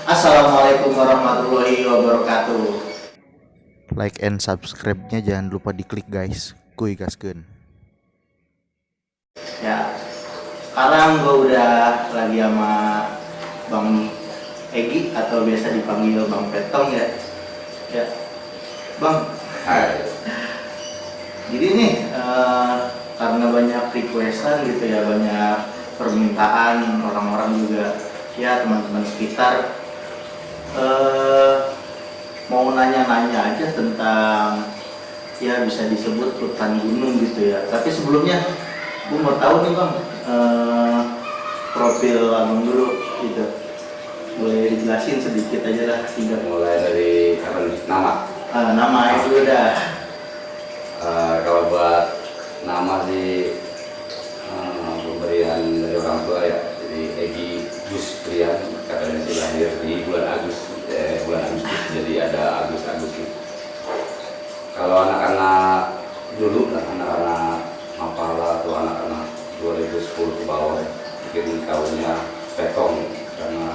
Assalamualaikum warahmatullahi wabarakatuh. Like and subscribe-nya jangan lupa diklik guys. Kuy gaskeun. Ya, sekarang gue udah lagi sama Bang Egi atau biasa dipanggil Bang Petong ya. Ya, Bang. Hai. Jadi nih karena banyak requestan gitu ya, banyak permintaan orang-orang juga ya, teman-teman sekitar mau nanya-nanya aja tentang ya bisa disebut hutan gunung gitu ya. Tapi sebelumnya gue mau tahu nih Bang, profil abang dulu gitu, boleh dijelasin sedikit aja lah, tinggal Mulai dari nama. nama itu udah. Kalau buat nama sih pemberian dari orang tua ya. Jadi Egi Gus Prian, katanya sih lahir di bulan Agustus, jadi ada Agus. Kalau anak-anak dulu lah, anak-anak Mapala atau anak-anak 2010 ke bawah, mungkin tahunnya Petong karena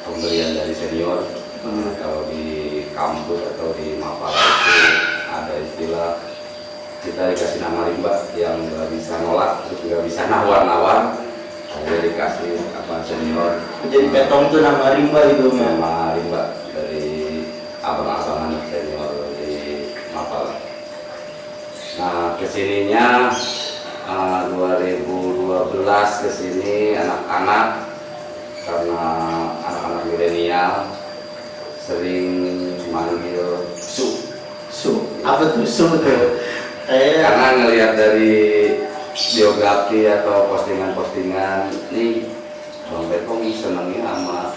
pemberian dari senior. Kalau di kampus atau di Mapala itu ada istilah kita dikasih nama rimba yang nggak bisa nolak, terus nggak bisa nawar-nawar, akhirnya dikasih apa senior. Jadi Petong tuh nama rimba gitu Bang. Nama rimba dari abang-abangan senior di Mapala. Nah kesininya 2012 kesini anak-anak, karena anak-anak milenial sering manggil su. Apa tuh su tuh? Karena ngelihat dari biografi atau postingan-postingan nih, Bang Petong senangnya sama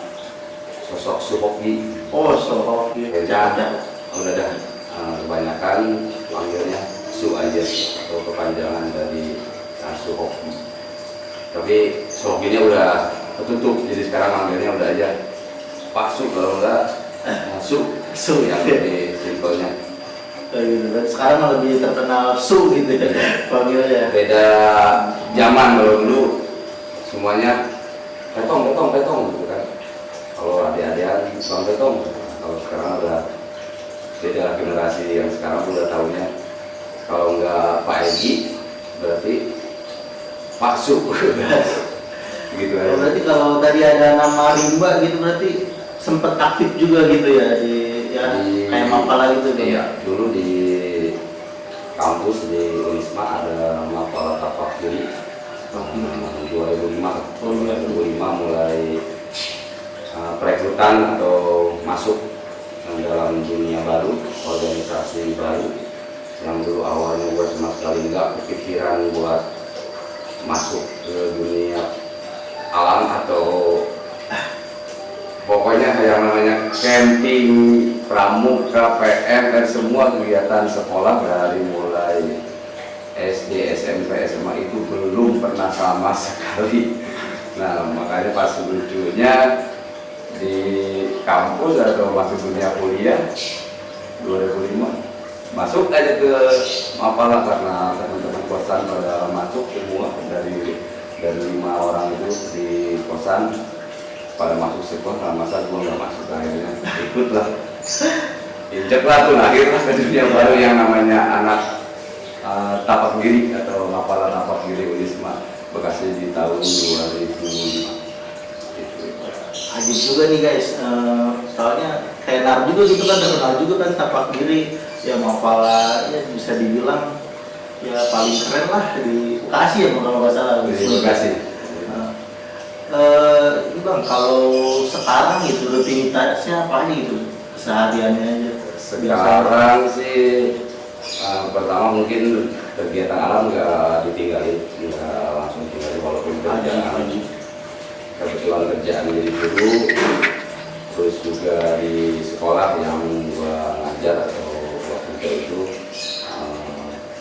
sosok Suhoki. Oh, Suhoki. Udah dah, kebanyakan panggilnya Su aja atau kepanjangan dari Suhoki. Tapi Suhokinya udah tertutup, jadi sekarang manggilnya udah aja Pak Su, kalau enggak Su yang lebih simpelnya. Gitu. Dan sekarang lebih terkenal su gitu ya panggilnya. Beda zaman, kalau dulu semuanya Petong gitu kan. Kalau adik-adikan Bang Petong. Kalau sekarang udah beda generasi, yang sekarang udah tahunya kalau enggak Pak Egi berarti Pak Su. Gitu Oh, aja. berarti kalau tadi ada nama rimba gitu berarti sempet aktif juga gitu ya di kayak Mapala gitu. Iya, dulu di kampus di Unisma ada Mapala Tapak Kiri. 2005 mulai perekrutan atau masuk dalam dunia baru, organisasi baru yang dulu awalnya gue sama sekali nggak kepikiran buat masuk ke dunia alam atau pokoknya yang namanya camping, pramuka, PM, dan semua kegiatan sekolah dari mulai SD, SMP, SMA itu belum pernah sama sekali. Nah makanya pas lucunya di kampus atau masuk dunia kuliah 2005 masuk aja ke Mapala karena teman-teman kosan pada masuk semua, dari 5 orang itu di kosan pada masuk sekolah. Masa gue nggak masuk, akhirnya ikutlah, injeklah tuh, lahirlah ke dunia baru yang namanya anak Tapak Giri atau Mapala Tapak Giri Unisma Bekasi di tahun 2005. Ajib juga nih guys, soalnya tenar juga gitu kan, terkenal juga kan Tapak Giri ya. Mapala ya bisa dibilang ya paling keren lah di Bekasi ya kalau nggak salah. Di Bekasi. Ini Bang, kalau sekarang gitu rutinitasnya apa aja gitu sehariannya aja? Sekarang sih pertama mungkin kegiatan alam nggak ditinggalin, nggak langsung tinggalin walaupun kerjaan. Kebetulan kerjaan jadi guru, terus juga di sekolah yang gua ngajar atau waktu itu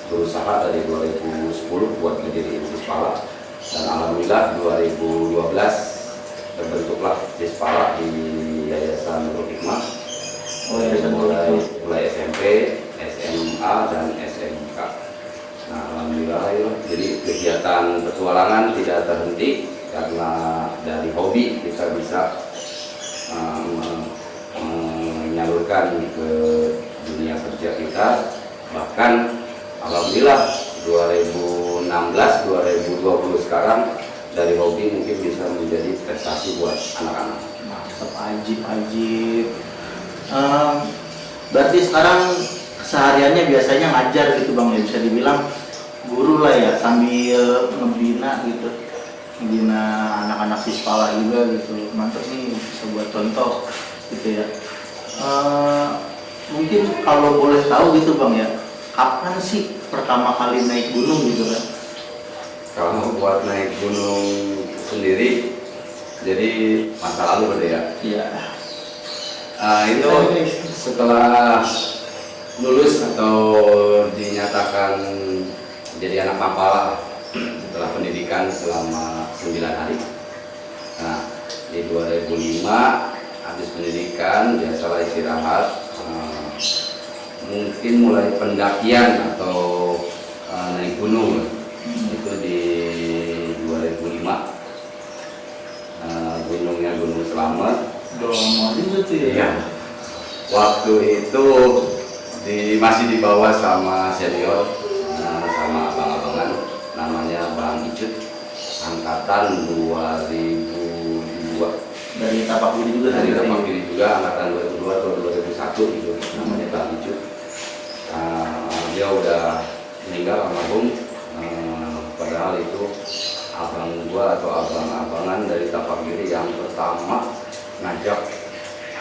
berusaha dari 2010 buat menjadi Cispala, dan alhamdulillah 2012 terbentuklah Cispala di Yayasan Nurul Hikmah. Mulai SMP, SMA, dan SMK. Nah alhamdulillah ya, jadi kegiatan petualangan tidak terhenti karena dari hobi kita bisa menyalurkan ke dunia kerja kita. Bahkan alhamdulillah 2016-2020 sekarang dari hobi mungkin bisa menjadi prestasi buat anak-anak. Mantap, ajib. Berarti sekarang kesehariannya biasanya ngajar gitu bang ya, bisa dibilang guru lah ya, sambil ngebina gitu, ngebina anak-anak siswa juga gitu. Mantap nih, bisa buat contoh gitu ya. Mungkin kalau boleh tahu gitu bang ya, kapan sih pertama kali naik gunung gitu kan? Kalau buat naik gunung sendiri, jadi masa lalu berarti ya. Iya. Itu setelah lulus atau dinyatakan jadi anak Mapala setelah pendidikan selama 9 hari. Nah, di 2005 habis pendidikan biasalah istirahat, mungkin mulai pendakian atau naik gunung. Itu di 2005, gunungnya Gunung Selamet. Iya. Waktu itu masih dibawa sama senior, sama abang-abangan, namanya Bang Icut, angkatan 2002. Dari Tapak Giri juga. Dari Tapak Giri juga, angkatan 2002 atau 2001 itu, namanya Bang Icut. Dia udah meninggal almarhum. Padahal itu abang gua atau abang-abangan dari Tapak Giri yang pertama ngajak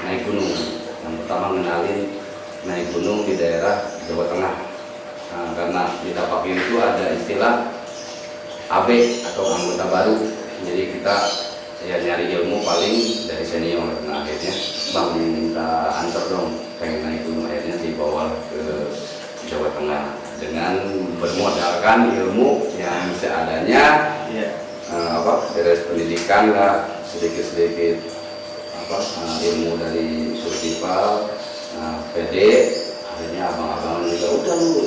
naik gunung, yang pertama ngenalin naik gunung di daerah Jawa Tengah. Karena di Tapak Giri itu ada istilah AB atau anggota baru, jadi kita ya nyari ilmu paling dari senior. Nah akhirnya bang minta antar dong, pengen naik gunung, akhirnya dibawa ke Jawa Tengah dengan bermodalkan ilmu yang seadanya, beres pendidikan lah, sedikit-sedikit ilmu dari survival, PD. Akhirnya abang-abangan juga udah lu,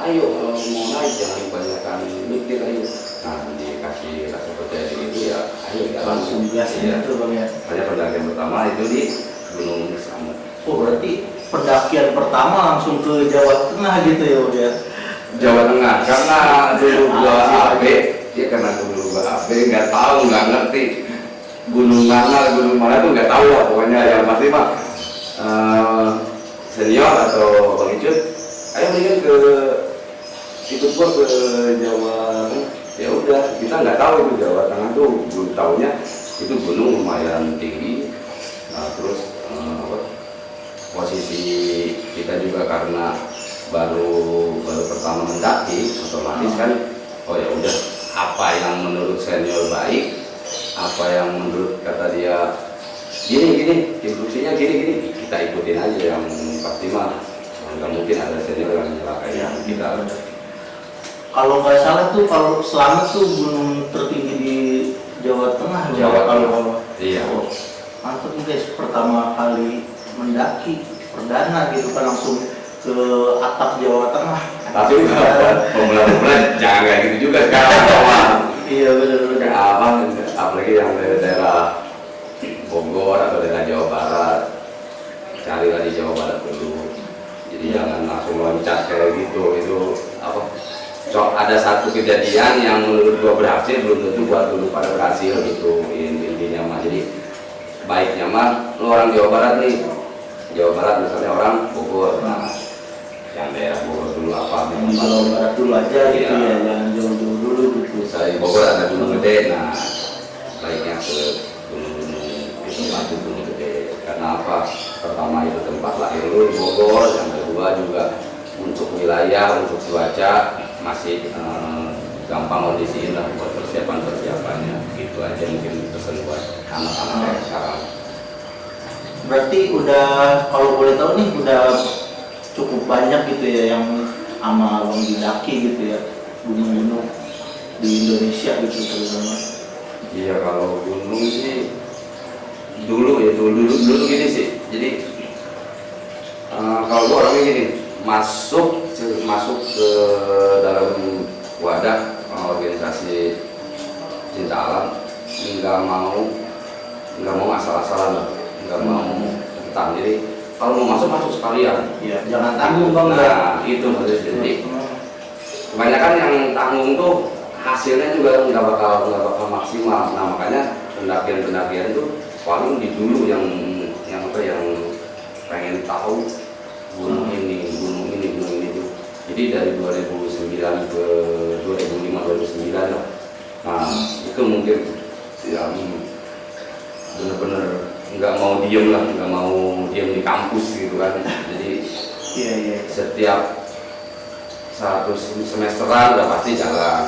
ayo kalau mau naik jangan kebanyakan mikir, ayo. Nah dikasih rasa percaya diri itu ya, ayo langsung gas ya. Itu bang ya. Hanya pendakian pertama itu di Gunung Selamet. Oh berarti pendakian pertama langsung ke Jawa Tengah gitu ya udah. Jawa Tengah, karena dulu gua AB, ya karena dulu gua AB nggak tahu, nggak ngerti gunung mana tuh nggak tahu lah, pokoknya yang pasti mah senior atau Bang Icut, ayo mendingan ikut gua ke Jawa Tengah. Ya udah, kita nggak tahu itu Jawa Tengah tuh, belum tahunya itu gunung lumayan tinggi. Terus posisi kita juga karena baru pertama mendaki, otomatis kan, oh ya udah, apa yang menurut senior baik, apa yang menurut kata dia gini instruksinya gini, kita ikutin aja. Yang pasti mah nggak mungkin ada senior yang nyelakain kita. Kalau nggak salah tuh, kalau Selamet tuh gunung tertinggi di Jawa Tengah. Kalau iya. Oh, mantap nih guys, pertama kali mendaki perdana gitu kan, langsung ke atap Jawa Tengah. Tapi pemuda-pemuda jangan kayak gitu juga sekarang. Iya benar-benar. Apalagi yang dari daerah Bogor atau daerah Jawa Barat, carilah di Jawa Barat dulu. Jadi jangan langsung loncat kayak gitu. Itu ada satu kejadian yang menurut gua berhasil, belum tentu buat dulu pada berhasil gitu intinya mah. Jadi baiknya mah lu orang Jawa Barat nih, Jawa Barat misalnya orang Bogor, nah yang daerah Bogor dulu apa? Jawa Barat dulu aja gitu ya, jangan jauh-jauh dulu gitu. Saya di Bogor ada Gunung Gede, nah baiknya ke gunung-gunung itu, Batu Gunung Gede. Karena apa? Pertama itu tempat lahir lu di Bogor, yang kedua juga untuk wilayah, untuk cuaca masih gampang kondisiin lah buat persiapannya. Gitu aja mungkin pesan buat anak-anak kayak sekarang. Berarti udah, kalau boleh tahu nih, udah cukup banyak gitu ya yang sama abang didaki gitu ya, gunung-gunung di Indonesia gitu terutama. Iya, kalau gunung sih dulu gini sih. Jadi kalau gua orangnya gini, masuk ke dalam wadah organisasi cinta alam, nggak mau nggak mau asal-asalan lah, nggak mau tentang. Jadi kalau mau masuk sekalian. Iya, jangan tanggung bang. Nah itu maksudnya. Jadi kebanyakan yang tanggung tuh hasilnya juga nggak bakal maksimal. Nah makanya pendakian tuh paling di dulu yang pengen tahu gunung ini tuh. Jadi dari 2009 ke 2005 2009 lah. Nah itu mungkin yang bener-bener nggak mau diem di kampus gitu kan. Jadi setiap 100 semesteran udah pasti jalan.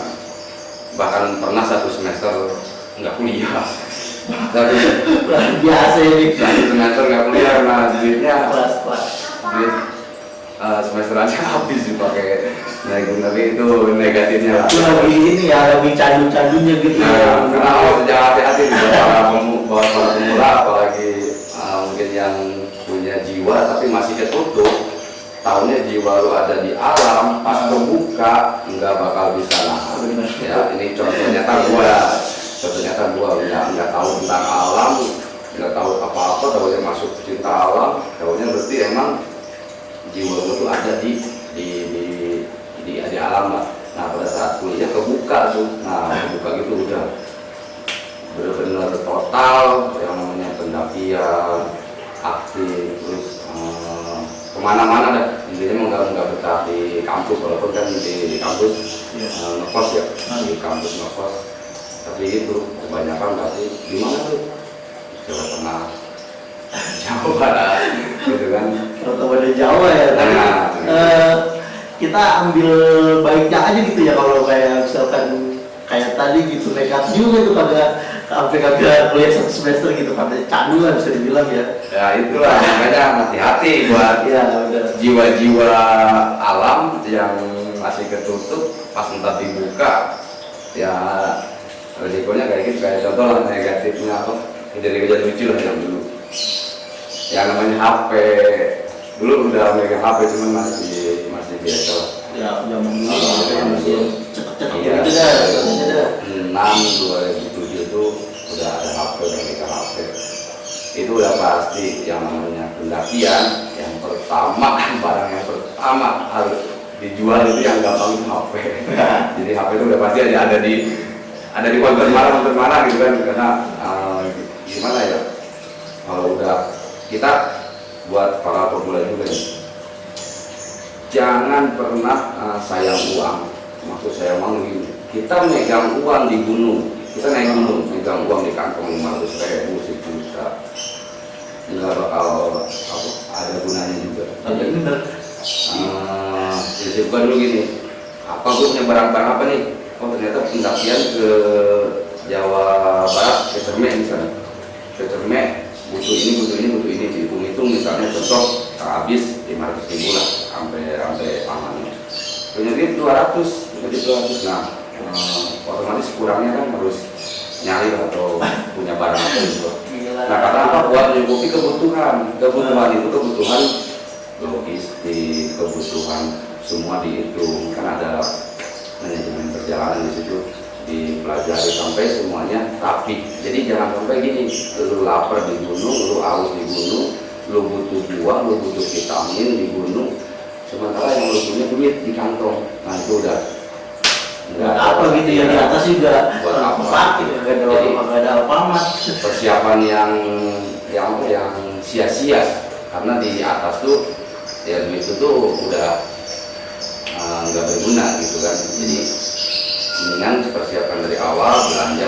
Bahkan pernah 1 semester nggak kuliah. Biasa ini. 1 semester nggak kuliah karena duitnya Kelas. duit semesterannya habis dipakai naik gunung. Itu negatifnya. Itu lagi ini ya, lagi candu-candunya gitu. Nah, karena harus jangan hati-hati buat para pemula, apalagi mungkin yang punya jiwa tapi masih ketutup. Tahunya jiwa lu ada di alam, pas kebuka nggak bakal bisa nahan. Ya ini contohnya gua nggak tahu tentang alam, nggak tahu apa-apa, tahunya masuk cinta alam, tahunya berarti emang jiwa gua tuh ada di alam lah. Nah pada saat kuliah kebuka tuh, kebuka gitu udah benar-benar total yang namanya pendakian, aktif, terus kemana-mana dah. Intinya nggak betah di kampus, walaupun kan di kampus ngekos ya, di kampus ngekos. Tapi itu kebanyakan pasti di mana tuh? Jawa Tengah, Jawa Barat, gitu kan? Kalau pada Jawa ya. Kita ambil baiknya aja gitu ya, kalau kayak misalkan kayak tadi gitu nekat juga tuh sampai kagak kuliah 1 semester gitu, pada candu lah bisa dibilang ya. Ya itulah makanya hati-hati buat jiwa-jiwa alam yang masih ketutup, pas entar dibuka ya resikonya kayak gitu. Kayak contoh lah negatifnya apa, kejadian lucu lah yang dulu yang namanya HP. Dulu udah megang HP cuman masih biasa lah ya, zaman dulu masih cepet-cepet iya, gitu dah. 2007 itu udah ada HP, udah megang HP. Itu udah pasti yang namanya pendakian yang pertama, barang yang pertama harus dijual itu yang gampang itu HP. Jadi HP itu udah pasti ada di konten mana gitu kan. Karena gimana ya, kalau udah kita buat para pemula juga nih, jangan pernah sayang uang. Maksud saya gini, kita megang uang di gunung, kita naik gunung, megang uang di kantong 500.000, 1 juta, nggak bakal ada gunanya juga. Jadi jadi bukan dulu gini, apa gue punya barang-barang apa nih? Oh ternyata pendakian ke Jawa Barat, ke Cermek misalnya, ke Cermek butuh ini, dihitung-hitung misalnya contoh habis 500.000 lah sampai aman. Punya duit 200. Nah otomatis kurangnya kan harus nyari atau punya barang apa gitu. Nah karena apa, buat mencukupi kebutuhan itu kebutuhan logistik, kebutuhan semua dihitung. Kan ada manajemen perjalanan di situ, dipelajari sampai semuanya rapi. Jadi jangan sampai gini, lu lapar di gunung, lu haus di gunung, lu butuh buah, lu butuh vitamin di gunung, sementara yang lu punya duit di kantong. Nah itu udah nggak apa gitu ya, di atas juga buat apa? nggak ada apa-apa. Persiapan yang sia-sia, karena di atas tuh ya duit itu tuh udah nggak berguna gitu kan. Jadi mendingan persiapan dari awal, belanja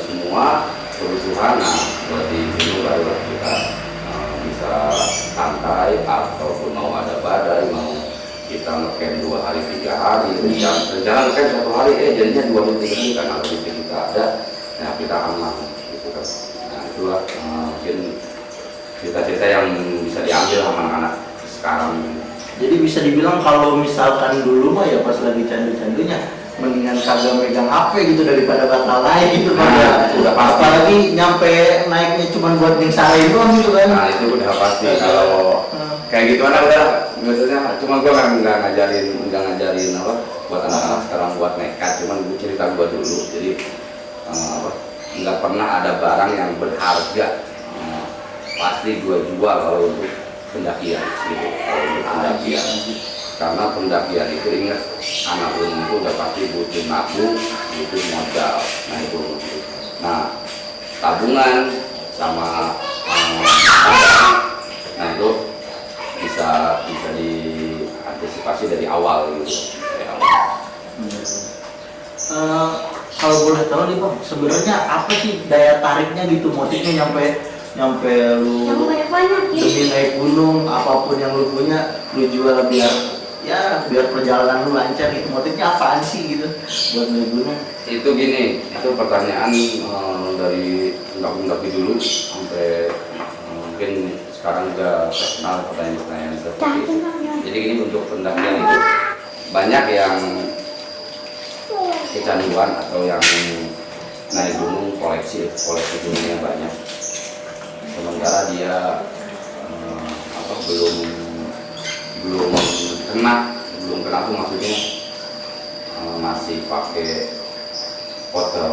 semua kebutuhan. Nah buat di gunung barulah kita bisa santai, ataupun mau ada badai, mau kita ngecamp 2 hari 3 hari, rencana ngecamp 1 hari, jadinya 2 hari 3 hari karena logistik kita ada, nah kita aman gitu kan. Nah itulah mungkin cerita-cerita yang bisa diambil sama anak-anak sekarang. Jadi bisa dibilang kalau misalkan dulu mah ya pas lagi candu-candunya mendingan kagak megang HP gitu daripada bakal naik gitu kan. Udah pasti. Apalagi nyampe naiknya cuma buat nyingsarin doang gitu kan. Nah itu udah pasti. Kalau kayak gitu mana udah, maksudnya cuma gua nggak ngajarin apa buat anak-anak sekarang buat nekat, cuman gue cerita gua dulu. Jadi nggak pernah ada barang yang berharga pasti gua jual kalau untuk pendakian gitu, kalau untuk pendakian. Karena pendakian itu ingat, anak gunung itu udah pasti butuh nabung, butuh modal. Nah itu, nah tabungan sama nah itu bisa diantisipasi dari awal gitu, dari awal. Kalau boleh tahu nih Bang, sebenarnya apa sih daya tariknya gitu, motifnya nyampe lu demi naik gunung, apapun yang lu punya lu jual biar perjalanan lu lancar gitu, motifnya apaan sih gitu buat naik gunung? Itu gini, itu pertanyaan dari pendaki dulu sampai mungkin sekarang juga terkenal pertanyaan-pertanyaan seperti itu. Jadi gini, untuk pendakian itu banyak yang kecanduan atau yang naik gunung koleksi gunungnya banyak, sementara dia belum kena tuh maksudnya masih pakai hotel,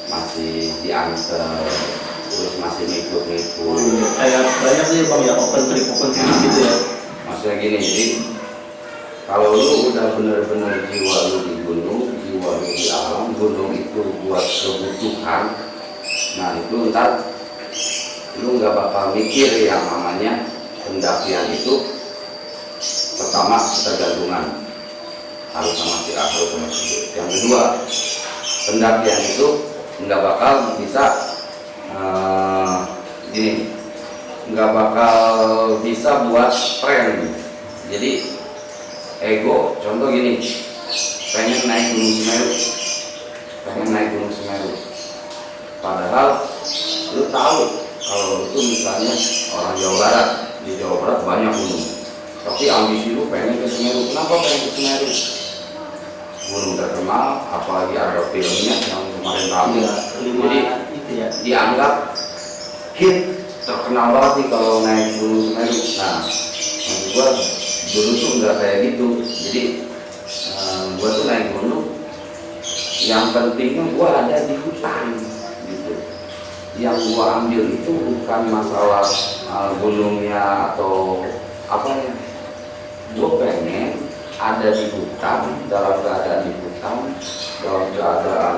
masih diantar, terus masih ngikut Kayak banyak sih Bang ya, open trip gitu ya. Maksudnya gini, jadi kalau lu udah bener-bener jiwa lu di gunung, jiwa lu di alam, gunung itu buat kebutuhan, nah itu ntar lu nggak bakal mikir yang namanya pendakian itu. Pertama, ketergantungan, harus sama si A, harus sama si B. Yang kedua, pendakian itu nggak bakal bisa nggak bakal bisa buat tren. Jadi ego, contoh gini, pengen naik gunung Semeru, padahal lu tahu kalau itu misalnya orang Jawa Barat, di Jawa Barat banyak gunung, tapi ambisi lu pengen ke Semeru. Kenapa pengen ke Semeru? Gunung terkenal, apalagi ada filmnya yang kemarin ramai, jadi itu ya. dianggap hit, terkenal banget nih kalau naik gunung Semeru. Nah, maksud gua dulu tuh nggak kayak gitu. Jadi gua tuh naik gunung, yang pentingnya gua ada di hutan gitu. Yang gua ambil itu bukan masalah gunungnya atau apa ya, gua pengen ada di hutan, dalam keadaan di hutan, dalam keadaan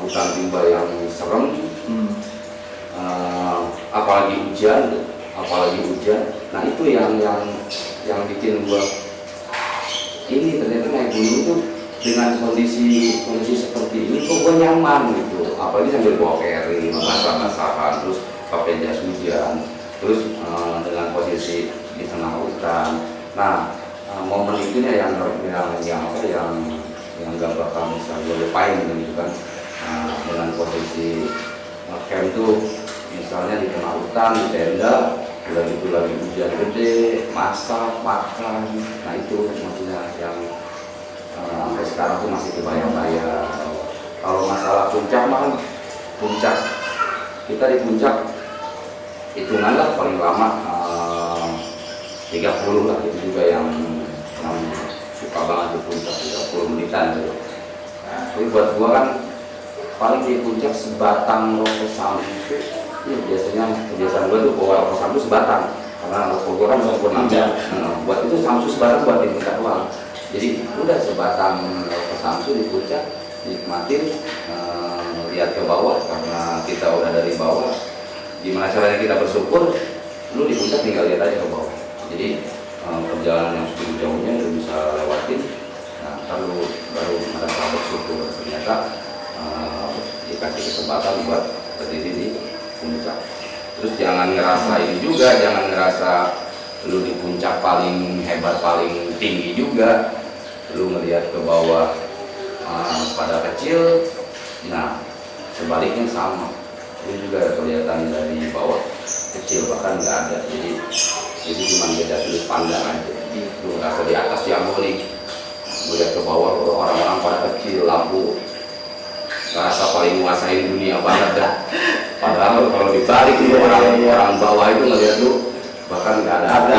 hutan rimba yang serem, apalagi hujan. Nah itu yang bikin gua ini ternyata naik gunung tuh dengan kondisi seperti ini kok gua nyaman gitu, apalagi sambil bawa carry, basah-basahan, terus pakai jas hujan, terus dengan posisi di tengah hutan. Nah momen itunya yang nggak bakal bisa gue lupain gitu kan. Dengan posisi camp tuh misalnya di tengah hutan, di tenda, udah gitu lagi hujan gede, masak, makan. Nah itu maksudnya yang sampai sekarang tuh masih kebayang-bayang. Kalau masalah puncak mah, puncak kita di puncak hitungan lah paling lama 30 lah, itu juga yang suka banget di puncak 30 menitan gitu. Tapi buat gua kan paling di puncak sebatang rokok samsu. Ya, biasanya kebiasaan gua tuh bawa rokok samsu sebatang, karena rokok gua kan rokok nambah. Buat itu samsu sebatang buat di puncak doang. Jadi udah sebatang rokok samsu di puncak, nikmatin, lihat ke bawah karena kita udah dari bawah. Gimana caranya kita bersyukur? Lu di puncak tinggal lihat aja ke bawah. Jadi perjalanan yang cukup jauhnya lu bisa lewatin. Nah, baru merasa bersyukur ternyata dikasih kesempatan buat berdiri di puncak. Terus jangan ngerasa ini juga, jangan ngerasa lu di puncak paling hebat, paling tinggi juga. Lu ngelihat ke bawah pada kecil. Nah, sebaliknya sama. Ini juga kelihatan dari bawah kecil, bahkan nggak ada. Jadi itu cuma beda sudut pandang aja. Lu rasa di atas diamonik, melihat ke bawah orang-orang pada kecil, lampu, rasa paling menguasai dunia banget dah. Padahal kalau dibalik itu orang bawah itu ngelihat lu bahkan nggak ada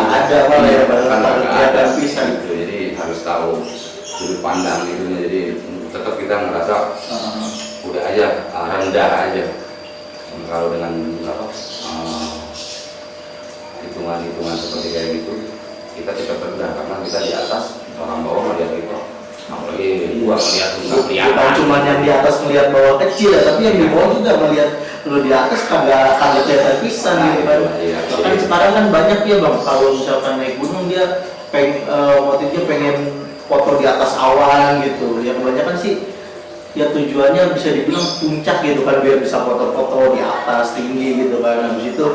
bahkan nggak ada bisa gitu. Jadi harus tahu sudut pandang itu. Jadi tetap kita ngerasa udah aja, rendah aja. Kalau dengan apa hitungan seperti kayak gitu, kita tetap rendah karena kita di atas, orang bawah melihat kita. Apalagi gua melihat bukan cuma yang di atas melihat bawah kecil ya, tapi yang di bawah juga melihat lu di atas kagak kelihatan pisan gitu kan. Bahkan sekarang kan banyak ya bang, kalau misalkan naik gunung dia motifnya pengen foto di atas awan gitu. Yang kebanyakan sih ya tujuannya bisa dibilang puncak gitu kan, biar bisa foto-foto di atas tinggi gitu kan. Habis itu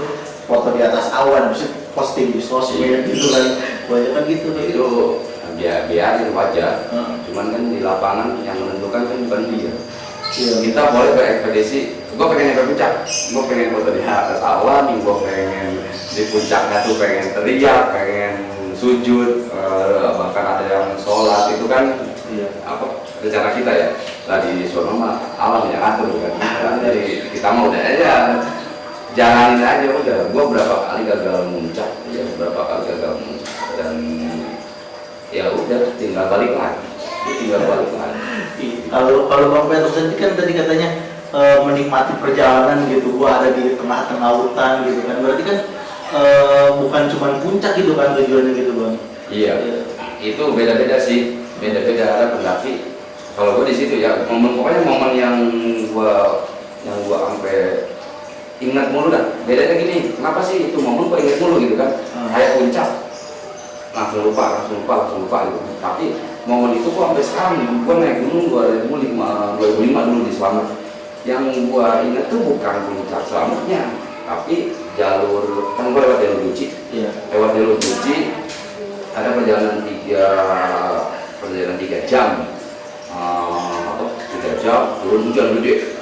foto di atas awan, habis itu posting di sosmed gitu kan. Kebanyakan gitu. Itu biar itu wajar. Cuman kan di lapangan yang menentukan kan bukan dia. Iya. Kita boleh berekspedisi. Gue pengen ke puncak, gue pengen foto di atas awan, gue pengen di puncaknya tuh pengen teriak, pengen sujud, bahkan ada yang sholat itu kan apa rencana kita ya. Lah di sono mah alam yang atur kan. Jadi kita mau udah aja jalanin aja udah. Gue berapa kali gagal muncak, ya berapa kali gagal muncak dan ya udah tinggal balik lagi. Kalau Bang Peter sendiri kan tadi katanya menikmati perjalanan gitu, gua ada di tengah-tengah hutan gitu kan, berarti kan bukan cuma puncak gitu kan tujuannya gitu bang. Iya. Itu beda-beda sih, beda-beda ada pendaki. Kalau gua di situ ya pokoknya momen yang gua sampai ingat mulu dah. Bedanya gini, kenapa sih itu momen gua ingat mulu gitu kan? Kayak puncak langsung lupa gitu. Tapi momen itu gua sampai sekarang gua naik gunung 2005 dulu di Slamet. Yang gua ingat tuh bukan puncak Slametnya, tapi jalur kan gua lewat jalur Guci. Iya. Lewat jalur Guci ada perjalanan 3 jam. 3 jam turun hujan gede,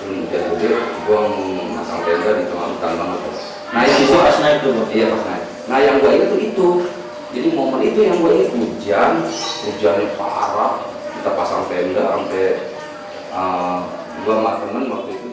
gua masang tenda di tengah hutan banget. Nah yang itu pas naik tuh bang. Iya pas naik. Nah yang gua ingat tuh itu. Jadi momen itu yang gue ingat hujannya parah, kita pasang tenda sampai gue sama temen waktu itu